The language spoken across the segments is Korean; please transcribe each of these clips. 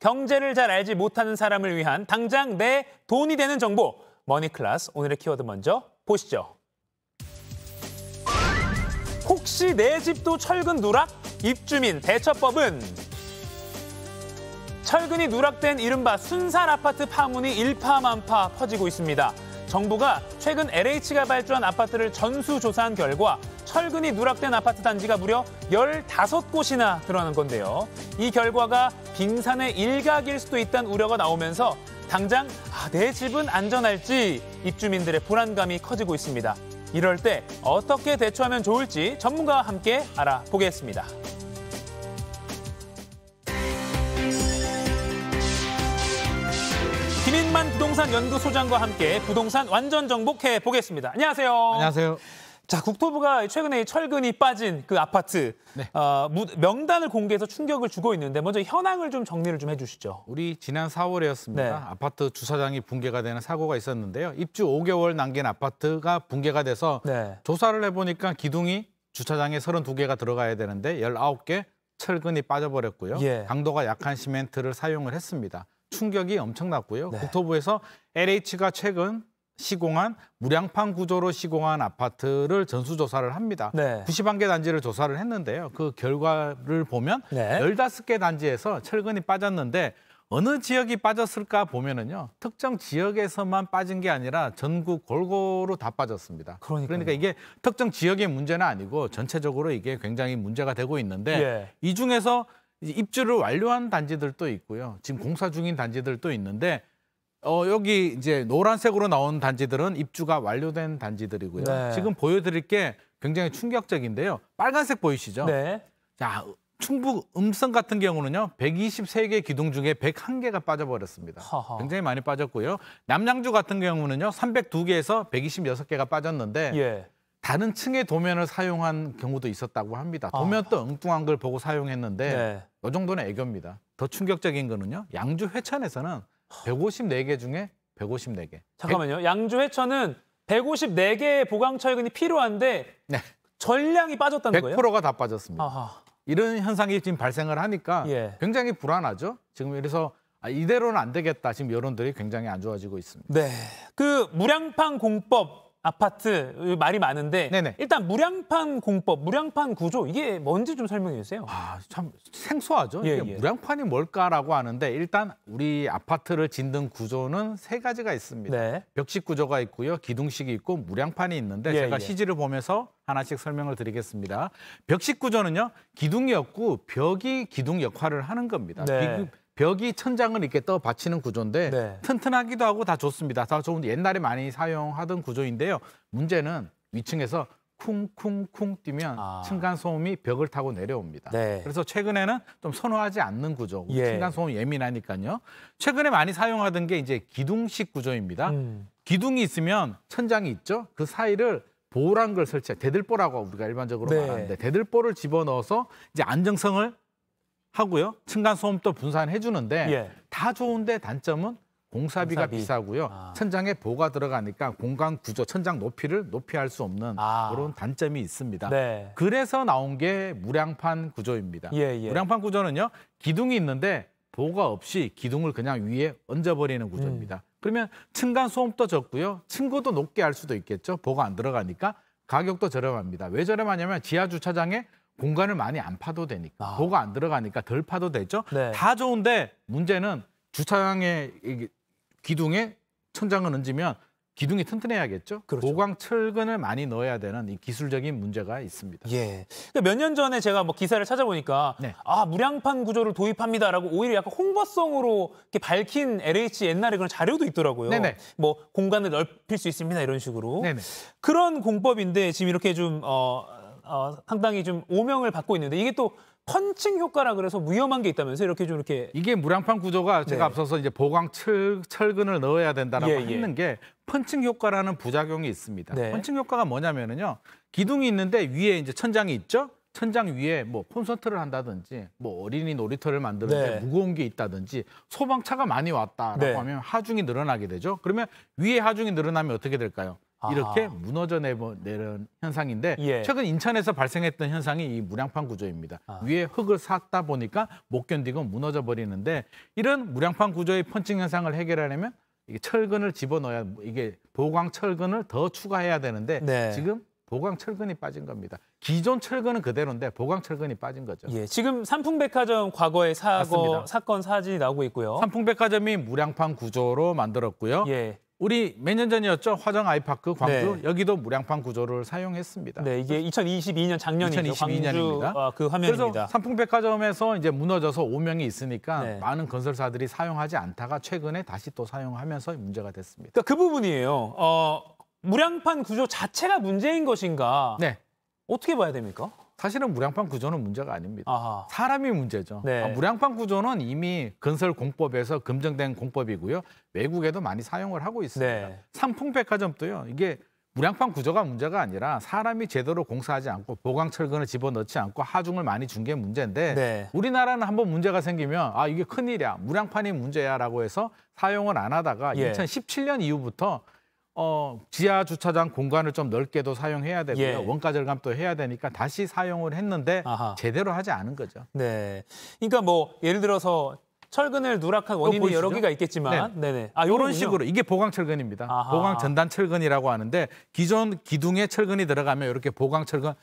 경제를 잘 알지 못하는 사람을 위한 당장 내 돈이 되는 정보. 머니클래스 오늘의 키워드 먼저 보시죠. 혹시 내 집도 철근 누락? 입주민 대처법은? 철근이 누락된 이른바 순살 아파트 파문이 일파만파 퍼지고 있습니다. 정부가 최근 LH가 발주한 아파트를 전수조사한 결과 철근이 누락된 아파트 단지가 무려 15곳이나 드러난 건데요. 이 결과가 빙산의 일각일 수도 있다는 우려가 나오면서 당장 내 집은 안전할지 입주민들의 불안감이 커지고 있습니다. 이럴 때 어떻게 대처하면 좋을지 전문가와 함께 알아보겠습니다. 김인만 부동산 연구소장과 함께 부동산 완전 정복해 보겠습니다. 안녕하세요. 안녕하세요. 자, 국토부가 최근에 철근이 빠진 그 아파트 명단을 공개해서 충격을 주고 있는데 먼저 현황을 좀 정리를 좀 해주시죠. 우리 지난 4월이었습니다. 네. 아파트 주차장이 붕괴가 되는 사고가 있었는데요. 입주 5개월 남긴 아파트가 붕괴가 돼서 네. 조사를 해보니까 기둥이 주차장에 32개가 들어가야 되는데 19개 철근이 빠져버렸고요. 예. 강도가 약한 시멘트를 사용을 했습니다. 충격이 엄청났고요. 네. 국토부에서 LH가 최근 시공한 무량판 구조로 시공한 아파트를 전수조사를 합니다. 네. 91개 단지를 조사를 했는데요. 그 결과를 보면 네. 15개 단지에서 철근이 빠졌는데 어느 지역이 빠졌을까 보면은요. 특정 지역에서만 빠진 게 아니라 전국 골고루 다 빠졌습니다. 그러니까 이게 특정 지역의 문제는 아니고 전체적으로 이게 굉장히 문제가 되고 있는데 예. 이 중에서 입주를 완료한 단지들도 있고요. 지금 공사 중인 단지들도 있는데 여기 이제 노란색으로 나온 단지들은 입주가 완료된 단지들이고요. 네. 지금 보여드릴 게 굉장히 충격적인데요. 빨간색 보이시죠? 네. 자, 충북 음성 같은 경우는요. 123개 기둥 중에 101개가 빠져버렸습니다. 하하. 굉장히 많이 빠졌고요. 남양주 같은 경우는요. 302개에서 126개가 빠졌는데 예. 다른 층의 도면을 사용한 경우도 있었다고 합니다. 도면도 엉뚱한 걸 보고 사용했는데 네. 이 정도는 애교입니다. 더 충격적인 거는요. 양주 회천에서는 154개 중에 154개. 잠깐만요. 양주 회천은 154개의 보강 철근이 필요한데 네. 전량이 빠졌다는 거예요? 100%가 다 빠졌습니다. 아하. 이런 현상이 지금 발생을 하니까 예. 굉장히 불안하죠. 지금 그래서 이대로는 안 되겠다. 지금 여론들이 굉장히 안 좋아지고 있습니다. 네. 그 무량판 공법 아파트 말이 많은데 네네. 일단 무량판 공법, 무량판 구조 이게 뭔지 좀 설명해 주세요. 참 생소하죠. 예, 이게 예. 무량판이 뭘까라고 하는데 일단 우리 아파트를 짓는 구조는 3가지가 있습니다. 네. 벽식 구조가 있고요. 기둥식이 있고 무량판이 있는데 예, 제가 예. CG를 보면서 하나씩 설명을 드리겠습니다. 벽식 구조는요. 기둥이 없고 벽이 기둥 역할을 하는 겁니다. 네. 벽이 천장을 이렇게 떠 받치는 구조인데 네. 튼튼하기도 하고 다 좋습니다. 다 좋은 옛날에 많이 사용하던 구조인데요. 문제는 위층에서 쿵쿵쿵 뛰면 층간 소음이 벽을 타고 내려옵니다. 네. 그래서 최근에는 좀 선호하지 않는 구조. 예. 층간 소음 예민하니까요. 최근에 많이 사용하던 게 이제 기둥식 구조입니다. 기둥이 있으면 천장이 있죠. 그 사이를 보호란 걸 설치해 대들보라고 우리가 일반적으로 네. 말하는데 대들보를 집어넣어서 이제 안정성을 하고요. 층간 소음도 분산해 주는데 예. 다 좋은데 단점은 공사비가 공사비. 비싸고요. 천장에 보가 들어가니까 공간 구조, 천장 높이를 높이할 수 없는 그런 단점이 있습니다. 네. 그래서 나온 게 무량판 구조입니다. 예, 예. 무량판 구조는요. 기둥이 있는데 보가 없이 기둥을 그냥 위에 얹어버리는 구조입니다. 그러면 층간 소음도 적고요. 층고도 높게 할 수도 있겠죠. 보가 안 들어가니까 가격도 저렴합니다. 왜 저렴하냐면 지하 주차장에 공간을 많이 안 파도 되니까 보가 안 들어가니까 덜 파도 되죠. 네. 다 좋은데 문제는 주차장에 기둥에 천장을 얹으면 기둥이 튼튼해야겠죠. 그렇죠. 보강 철근을 많이 넣어야 되는 이 기술적인 문제가 있습니다. 예. 그러니까 몇 년 전에 제가 뭐 기사를 찾아보니까 네. 무량판 구조를 도입합니다라고 오히려 약간 홍보성으로 이렇게 밝힌 LH 옛날에 그런 자료도 있더라고요. 네네. 뭐 공간을 넓힐 수 있습니다 이런 식으로. 네네. 그런 공법인데 지금 이렇게 좀 상당히 좀 오명을 받고 있는데 이게 또 펀칭 효과라 그래서 위험한 게 있다면서 이렇게 좀 이렇게 이게 무량판 구조가 제가 네. 앞서서 이제 보강 철근을 넣어야 된다라고 예, 예. 했는 게 펀칭 효과라는 부작용이 있습니다. 네. 펀칭 효과가 뭐냐면은요. 기둥이 있는데 위에 이제 천장이 있죠. 천장 위에 뭐 콘서트를 한다든지 뭐 어린이 놀이터를 만드는데 네. 무거운 게 있다든지 소방차가 많이 왔다라고 네. 하면 하중이 늘어나게 되죠. 그러면 위에 하중이 늘어나면 어떻게 될까요? 이렇게 무너져 내는 현상인데 예. 최근 인천에서 발생했던 현상이 이 무량판 구조입니다. 위에 흙을 쌓다 보니까 못 견디고 무너져 버리는데 이런 무량판 구조의 펀칭 현상을 해결하려면 이게 철근을 집어넣어야 이게 보강 철근을 더 추가해야 되는데 네. 지금 보강 철근이 빠진 겁니다. 기존 철근은 그대로인데 보강 철근이 빠진 거죠. 예, 지금 삼풍백화점 과거의 사건 사진이 나오고 있고요. 삼풍백화점이 무량판 구조로 만들었고요. 예. 우리 몇 년 전이었죠? 화정 아이파크 광주 네. 여기도 무량판 구조를 사용했습니다. 네, 이게 2022년 작년이죠. 2022년입니다. 광주 그 화면입니다. 그래서 삼풍백화점에서 이제 무너져서 오명이 있으니까 네. 많은 건설사들이 사용하지 않다가 최근에 다시 또 사용하면서 문제가 됐습니다. 그러니까 그 부분이에요. 무량판 구조 자체가 문제인 것인가? 네, 어떻게 봐야 됩니까? 사실은 무량판 구조는 문제가 아닙니다. 아하. 사람이 문제죠. 네. 무량판 구조는 이미 건설공법에서 검증된 공법이고요. 외국에도 많이 사용을 하고 있습니다. 네. 삼풍백화점도요. 이게 무량판 구조가 문제가 아니라 사람이 제대로 공사하지 않고 보강철근을 집어넣지 않고 하중을 많이 준 게 문제인데 네. 우리나라는 한번 문제가 생기면 아 이게 큰일이야. 무량판이 문제야라고 해서 사용을 안 하다가 예. 2017년 이후부터 지하 주차장 공간을 좀 넓게도 사용해야 되고요. 예. 원가 절감도 해야 되니까 다시 사용을 했는데 아하. 제대로 하지 않은 거죠. 네. 그러니까 뭐 예를 들어서 철근을 누락한 원인이 보이시죠? 여러 개가 있겠지만, 네네. 이런 요거군요. 식으로 이게 보강철근입니다. 아하. 보강전단철근이라고 하는데 기존 기둥에 철근이 들어가면 이렇게 보강철근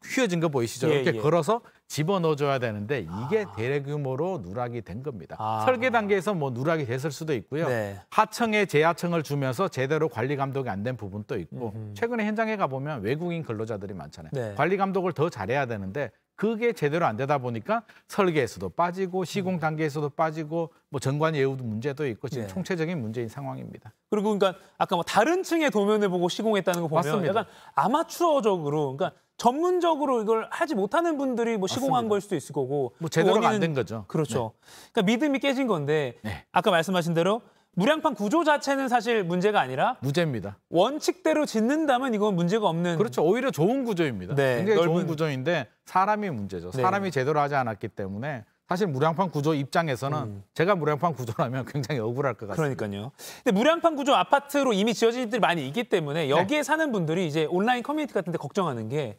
휘어진 거 보이시죠? 예, 이렇게 예. 걸어서 집어넣어줘야 되는데 이게 대규모로 누락이 된 겁니다. 설계 단계에서 뭐 누락이 됐을 수도 있고요. 네. 하청에 재하청을 주면서 제대로 관리 감독이 안 된 부분도 있고 최근에 현장에 가보면 외국인 근로자들이 많잖아요. 네. 관리 감독을 더 잘해야 되는데 그게 제대로 안 되다 보니까 설계에서도 빠지고 시공 단계에서도 빠지고 뭐 정관 예우도 문제도 있고 지금 네. 총체적인 문제인 상황입니다. 그리고 그러니까 아까 뭐 다른 층의 도면을 보고 시공했다는 거 보면 맞습니다. 약간 아마추어적으로, 그러니까 전문적으로 이걸 하지 못하는 분들이 뭐 시공한 맞습니다. 걸 수도 있을 거고 뭐 제대로가 안 원인은- 된 거죠. 그렇죠. 그러니까 믿음이 깨진 건데 네. 아까 말씀하신 대로 무량판 구조 자체는 사실 문제가 아니라 무죄입니다. 원칙대로 짓는다면 이건 문제가 없는. 그렇죠. 오히려 좋은 구조입니다. 네, 굉장히 넓은- 좋은 구조인데 사람이 문제죠. 네. 사람이 제대로 하지 않았기 때문에 사실 무량판 구조 입장에서는 제가 무량판 구조라면 굉장히 억울할 것 같습니다. 그러니까요. 근데 무량판 구조 아파트로 이미 지어진 집들이 많이 있기 때문에 여기에 사는 분들이 이제 온라인 커뮤니티 같은 데 걱정하는 게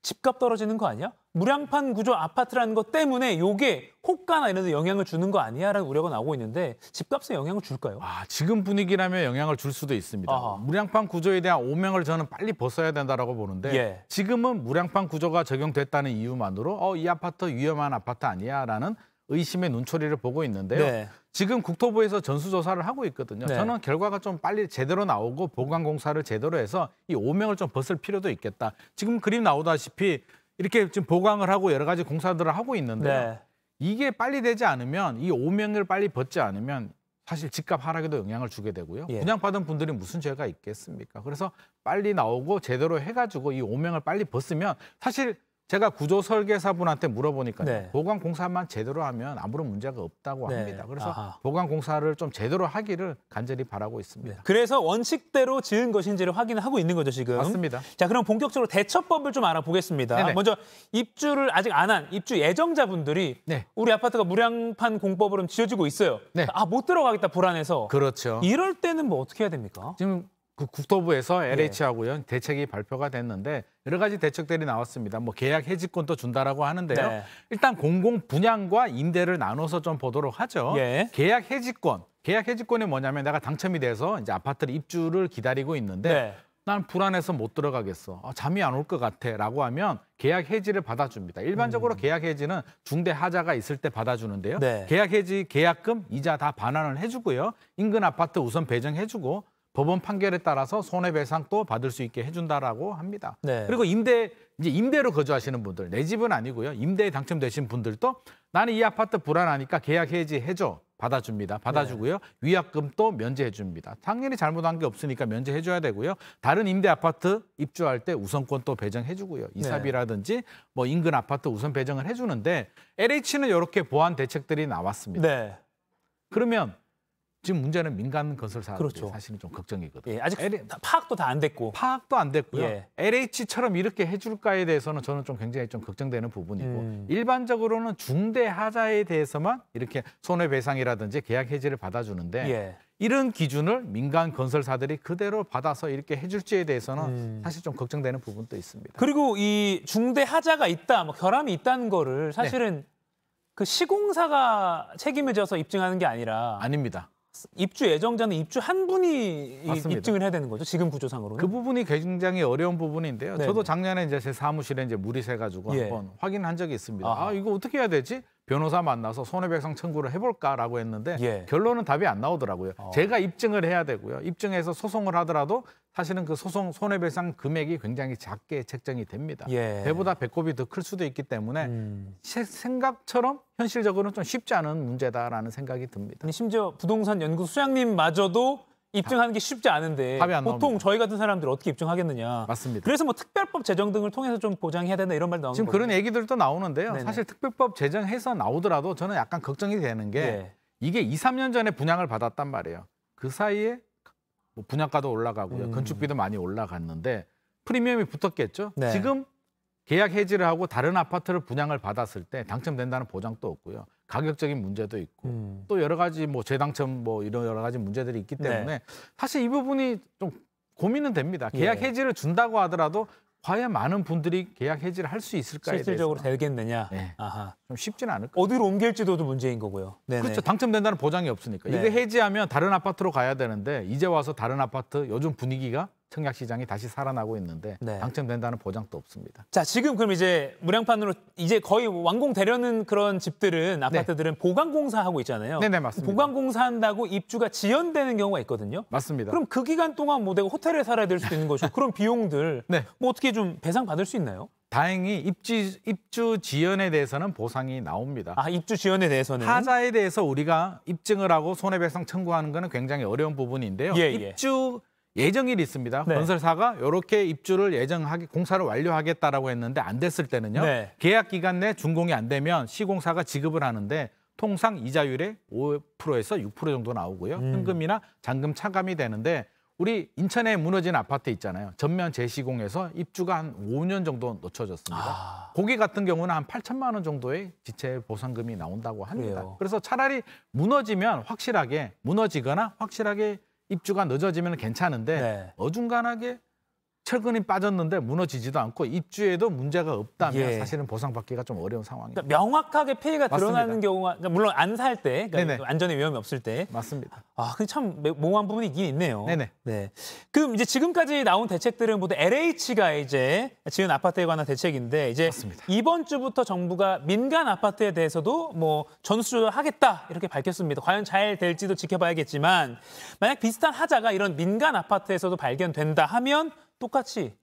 집값 떨어지는 거 아니야? 무량판 구조 아파트라는 것 때문에 요게 호가나 이런 데 영향을 주는 거 아니야라는 우려가 나오고 있는데 집값에 영향을 줄까요? 지금 분위기라면 영향을 줄 수도 있습니다. 아하. 무량판 구조에 대한 오명을 저는 빨리 벗어야 된다고 보는데 예. 지금은 무량판 구조가 적용됐다는 이유만으로 이 아파트 위험한 아파트 아니야라는 의심의 눈초리를 보고 있는데요. 네. 지금 국토부에서 전수조사를 하고 있거든요. 네. 저는 결과가 좀 빨리 제대로 나오고 보강공사를 제대로 해서 이 오명을 좀 벗을 필요도 있겠다. 지금 그림 나오다시피 이렇게 지금 보강을 하고 여러 가지 공사들을 하고 있는데요. 네. 이게 빨리 되지 않으면 이 오명을 빨리 벗지 않으면 사실 집값 하락에도 영향을 주게 되고요. 예. 분양받은 분들이 무슨 죄가 있겠습니까? 그래서 빨리 나오고 제대로 해가지고 이 오명을 빨리 벗으면 사실 제가 구조 설계사분한테 물어보니까 네. 보강 공사만 제대로 하면 아무런 문제가 없다고 네. 합니다. 그래서 아하. 보강 공사를 좀 제대로 하기를 간절히 바라고 있습니다. 그래서 원칙대로 지은 것인지를 확인을 하고 있는 거죠, 지금. 맞습니다. 자, 그럼 본격적으로 대처법을 좀 알아보겠습니다. 네네. 먼저 입주를 아직 안 한 입주 예정자분들이 네. 우리 아파트가 무량판 공법으로 지어지고 있어요. 네. 못 들어가겠다, 불안해서. 그렇죠. 이럴 때는 뭐 어떻게 해야 됩니까? 지금 그 국토부에서 LH하고요 대책이 발표가 됐는데 여러 가지 대책들이 나왔습니다. 뭐 계약 해지권도 준다라고 하는데요. 네. 일단 공공 분양과 임대를 나눠서 좀 보도록 하죠. 예. 계약 해지권이 뭐냐면 내가 당첨이 돼서 이제 아파트를 입주를 기다리고 있는데 네. 난 불안해서 못 들어가겠어. 잠이 안 올 것 같아라고 하면 계약 해지를 받아줍니다. 일반적으로 계약 해지는 중대 하자가 있을 때 받아주는데요. 네. 계약 해지 계약금, 이자 다 반환을 해주고요. 인근 아파트 우선 배정해주고 법원 판결에 따라서 손해배상 또 받을 수 있게 해준다라고 합니다. 네. 그리고 임대로 거주하시는 분들, 내 집은 아니고요. 임대에 당첨되신 분들도 나는 이 아파트 불안하니까 계약 해지해줘. 받아줍니다. 받아주고요. 위약금도 면제해줍니다. 당연히 잘못한 게 없으니까 면제해줘야 되고요. 다른 임대 아파트 입주할 때 우선권 또 배정해주고요. 이사비라든지 뭐 인근 아파트 우선 배정을 해주는데 LH는 이렇게 보완 대책들이 나왔습니다. 네. 그러면 지금 문제는 민간 건설사들이 그렇죠. 사실은 좀 걱정이거든요. 예, 아직 파악도 다 안 됐고. 파악도 안 됐고요. 예. LH처럼 이렇게 해줄까에 대해서는 저는 좀 굉장히 좀 걱정되는 부분이고 일반적으로는 중대 하자에 대해서만 이렇게 손해배상이라든지 계약 해지를 받아주는데 예. 이런 기준을 민간 건설사들이 그대로 받아서 이렇게 해줄지에 대해서는 사실 좀 걱정되는 부분도 있습니다. 그리고 이 중대 하자가 있다, 뭐 결함이 있다는 거를 사실은 그 시공사가 책임을 져서 입증하는 게 아니라 아닙니다. 입주 예정자는 입주 한 분이 맞습니다. 입증을 해야 되는 거죠. 지금 구조상으로는. 그 부분이 굉장히 어려운 부분인데요. 네네. 저도 작년에 이제 제 사무실에 이제 물이 새가지고 예. 한번 확인한 적이 있습니다. 아하. 아, 이거 어떻게 해야 되지? 변호사 만나서 손해배상 청구를 해볼까라고 했는데 예. 결론은 답이 안 나오더라고요. 제가 입증을 해야 되고요. 입증해서 소송을 하더라도 사실은 그 소송 손해배상 금액이 굉장히 작게 책정이 됩니다. 예. 배보다 배꼽이 더 클 수도 있기 때문에 생각처럼 현실적으로는 좀 쉽지 않은 문제다라는 생각이 듭니다. 아니, 심지어 부동산 연구 수장님마저도 입증하는 게 쉽지 않은데 답이 안 보통 나옵니다. 저희 같은 사람들 어떻게 입증하겠느냐. 맞습니다. 그래서 뭐 특별법 제정 등을 통해서 좀 보장해야 된다 이런 말 나오는 지금 거고. 그런 얘기들도 나오는데요. 네네. 사실 특별법 제정해서 나오더라도 저는 약간 걱정이 되는 게 예. 이게 2, 3년 전에 분양을 받았단 말이에요. 그 사이에 뭐 분양가도 올라가고요. 건축비도 많이 올라갔는데 프리미엄이 붙었겠죠. 네. 지금 계약 해지를 하고 다른 아파트를 분양을 받았을 때 당첨된다는 보장도 없고요. 가격적인 문제도 있고 또 여러 가지 뭐 재당첨 뭐 이런 여러 가지 문제들이 있기 때문에 네. 사실 이 부분이 좀 고민은 됩니다. 계약 예. 해지를 준다고 하더라도 과연 많은 분들이 계약 해지를 할 수 있을까에 실질적으로 대해서 되겠느냐. 네. 아하. 좀 쉽지는 않을 것 어디로 옮길지도 문제인 거고요. 네네. 그렇죠. 당첨된다는 보장이 없으니까. 네. 이거 해지하면 다른 아파트로 가야 되는데 이제 와서 다른 아파트 요즘 분위기가 청약시장이 다시 살아나고 있는데 네. 당첨된다는 보장도 없습니다. 자, 지금 그럼 이제 물량판으로 이제 거의 완공되려는 그런 집들은 아파트들은 보강공사하고 있잖아요. 네네, 맞습니다. 보강공사한다고 입주가 지연되는 경우가 있거든요. 맞습니다. 그럼 그 기간 동안 뭐 내가 호텔에 살아야 될 수도 있는 것이고 그런 비용들 네. 뭐 어떻게 좀 배상 받을 수 있나요? 다행히 입주 지연에 대해서는 보상이 나옵니다. 아, 입주 지연에 대해서는 하자에 대해서 우리가 입증을 하고 손해배상 청구하는 거는 굉장히 어려운 부분인데요. 예, 예. 입주 예정일이 있습니다. 네. 건설사가 이렇게 입주를 공사를 완료하겠다라고 했는데 안 됐을 때는요. 네. 계약 기간 내 준공이 안 되면 시공사가 지급을 하는데 통상 이자율의 5%에서 6% 정도 나오고요. 현금이나 잔금 차감이 되는데 우리 인천에 무너진 아파트 있잖아요. 전면 재시공해서 입주가 한 5년 정도 늦춰졌습니다. 거기 같은 경우는 한 8천만 원 정도의 지체 보상금이 나온다고 합니다. 그래요. 그래서 차라리 무너지거나 확실하게 입주가 늦어지면 괜찮은데 네. 어중간하게 철근이 빠졌는데 무너지지도 않고 입주에도 문제가 없다면 예. 사실은 보상받기가 좀 어려운 상황입니다. 그러니까 명확하게 피해가 맞습니다. 드러나는 경우가 그러니까 물론 안 살 때, 그러니까 네네. 안전에 위험이 없을 때. 맞습니다. 아, 근데 참 모호한 부분이 있긴 있네요. 네네. 네. 그럼 이제 지금까지 나온 대책들은 모두 LH가 이제 지은 아파트에 관한 대책인데 이제 맞습니다. 이번 주부터 정부가 민간 아파트에 대해서도 뭐 전수조사하겠다 이렇게 밝혔습니다. 과연 잘 될지도 지켜봐야겠지만 만약 비슷한 하자가 이런 민간 아파트에서도 발견된다 하면 똑같이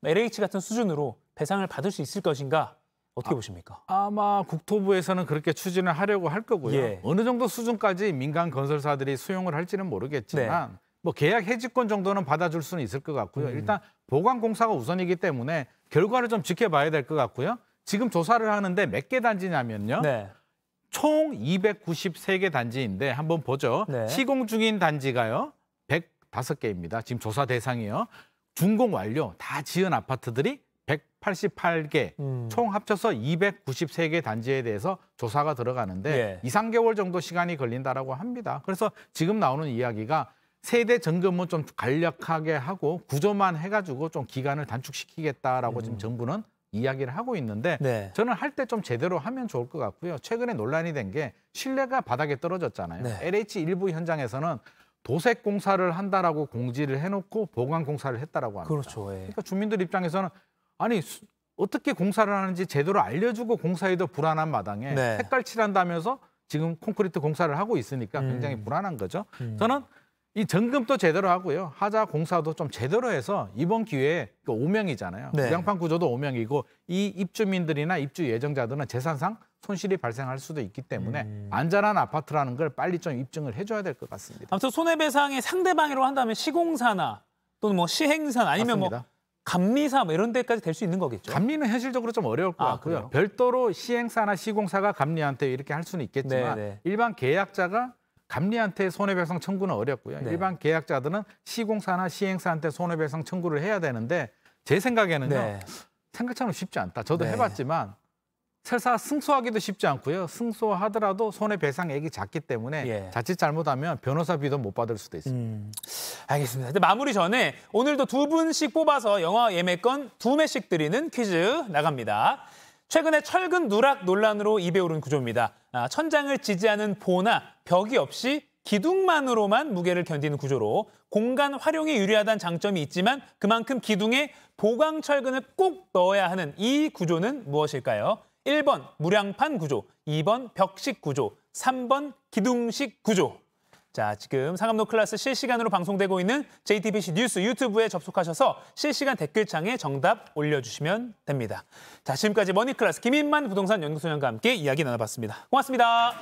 LH 같은 수준으로 배상을 받을 수 있을 것인가 어떻게 보십니까? 아마 국토부에서는 그렇게 추진을 하려고 할 거고요. 예. 어느 정도 수준까지 민간 건설사들이 수용을 할지는 모르겠지만 뭐 계약 해지권 정도는 받아줄 수는 있을 것 같고요. 일단 보강공사가 우선이기 때문에 결과를 좀 지켜봐야 될 것 같고요. 지금 조사를 하는데 몇 개 단지냐면요. 네. 총 293개 단지인데 한번 보죠. 네. 시공 중인 단지가요. 105개입니다. 지금 조사 대상이요. 준공 완료 다 지은 아파트들이 188개, 총 합쳐서 293개 단지에 대해서 조사가 들어가는데 예. 2, 3개월 정도 시간이 걸린다라고 합니다. 그래서 지금 나오는 이야기가 세대 점검은 좀 간략하게 하고 구조만 해가지고 좀 기간을 단축시키겠다라고 지금 정부는 이야기를 하고 있는데 네. 저는 할 때 좀 제대로 하면 좋을 것 같고요. 최근에 논란이 된 게 신뢰가 바닥에 떨어졌잖아요. 네. LH 일부 현장에서는 도색 공사를 한다라고 공지를 해놓고 보강 공사를 했다라고 합니다. 그렇죠. 예. 그러니까 주민들 입장에서는 아니 어떻게 공사를 하는지 제대로 알려주고 공사해도 불안한 마당에 네. 색깔 칠한다면서 지금 콘크리트 공사를 하고 있으니까 굉장히 불안한 거죠. 저는 이 점검도 제대로 하고요. 하자 공사도 좀 제대로 해서 이번 기회에 5명이잖아요. 네. 무량판 구조도 5명이고 이 입주민들이나 입주 예정자들은 재산상 손실이 발생할 수도 있기 때문에 안전한 아파트라는 걸 빨리 좀 입증을 해줘야 될 것 같습니다. 아무튼 손해배상의 상대방으로 한다면 시공사나 또는 뭐 시행사 아니면 뭐 맞습니다. 감리사 뭐 이런 데까지 될 수 있는 거겠죠. 감리는 현실적으로 좀 어려울 것 아, 같고요. 그래요? 별도로 시행사나 시공사가 감리한테 이렇게 할 수는 있겠지만 네, 네. 일반 계약자가 감리한테 손해배상 청구는 어렵고요. 네. 일반 계약자들은 시공사나 시행사한테 손해배상 청구를 해야 되는데 제 생각에는요. 네. 생각처럼 쉽지 않다. 저도 네. 해봤지만 설사 승소하기도 쉽지 않고요. 승소하더라도 손해배상액이 작기 때문에 예. 자칫 잘못하면 변호사비도 못 받을 수도 있습니다. 알겠습니다. 근데 마무리 전에 오늘도 2분씩 뽑아서 영화 예매권 2매씩 드리는 퀴즈 나갑니다. 최근에 철근 누락 논란으로 입에 오른 구조입니다. 천장을 지지하는 보나 벽이 없이 기둥만으로만 무게를 견디는 구조로 공간 활용에 유리하다는 장점이 있지만 그만큼 기둥에 보강 철근을 꼭 넣어야 하는 이 구조는 무엇일까요? 1번 무량판 구조, 2번 벽식 구조, 3번 기둥식 구조. 자, 지금 상암로 클래스 실시간으로 방송되고 있는 JTBC 뉴스 유튜브에 접속하셔서 실시간 댓글창에 정답 올려주시면 됩니다. 자, 지금까지 머니클래스 김인만 부동산 연구소장과 함께 이야기 나눠봤습니다. 고맙습니다.